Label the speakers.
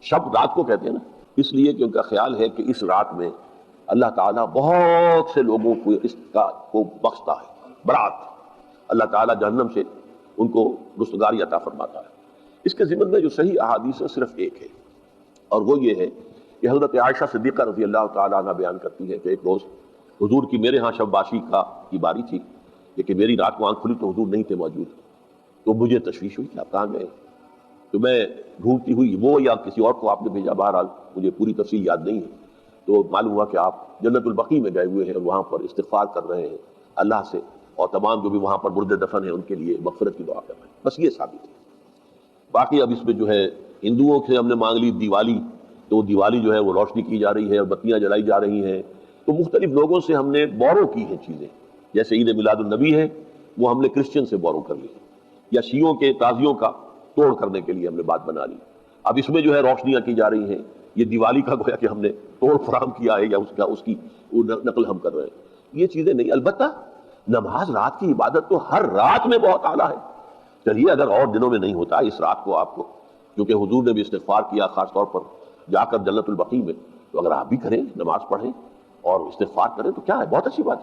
Speaker 1: شب رات کو کہتے ہیں نا، اس لیے کہ ان کا خیال ہے کہ اس رات میں اللہ تعالیٰ بہت سے لوگوں کو اس کا کو بخشتا ہے، برات، اللہ تعالیٰ جہنم سے ان کو رستگاری عطا فرماتا ہے۔ اس کے ضمن میں جو صحیح احادیث ہے صرف ایک ہے، اور وہ یہ ہے کہ حضرت عائشہ صدیقہ رضی اللہ تعالیٰ عنہ بیان کرتی ہے کہ ایک روز حضور کی میرے ہاں شب باشی کی باری تھی، لیکن میری رات کو آنکھ کھلی تو حضور نہیں تھے موجود، تو مجھے تشویش ہوئی کہ آپ کہاں گئے، تو میں ڈھونڈتی ہوئی وہ یا کسی اور کو آپ نے بھیجا، بہرحال مجھے پوری تفصیل یاد نہیں ہے، تو معلوم ہوا کہ آپ جنت البقیع میں گئے ہوئے ہیں اور وہاں پر استغفار کر رہے ہیں اللہ سے، اور تمام جو بھی وہاں پر مردے دفن ہیں ان کے لیے مغفرت کی دعا کر رہے ہیں۔ بس یہ ثابت ہے۔ باقی اب اس میں جو ہے ہندوؤں سے ہم نے مانگ لی دیوالی، تو دیوالی جو ہے وہ روشنی کی جا رہی ہے اور بتیاں جلائی جا رہی ہیں، تو مختلف لوگوں سے ہم نے بورو کی ہیں چیزیں، جیسے عید میلاد النبی ہے وہ ہم نے کرسچن سے بورو کر لی، یا شیعوں کے تازیوں کا توڑ کرنے کے لیے ہم نے بات بنا لی۔ اب اس میں جو ہے روشنیاں کی جا رہی ہیں، یہ دیوالی کا گویا کہ ہم نے توڑ فراہم کیا ہے یا اس کی نقل ہم کر رہے ہیں، یہ چیزیں نہیں۔ البتہ نماز رات کی عبادت تو ہر رات میں بہت اعلیٰ ہے۔ چلیے اگر اور دنوں میں نہیں ہوتا، اس رات کو آپ کو، کیونکہ حضور نے بھی استغفار کیا خاص طور پر جا کر جنت البقیع میں، تو اگر آپ بھی کریں، نماز پڑھیں اور استغفار کریں تو کیا ہے، بہت اچھی بات ہے۔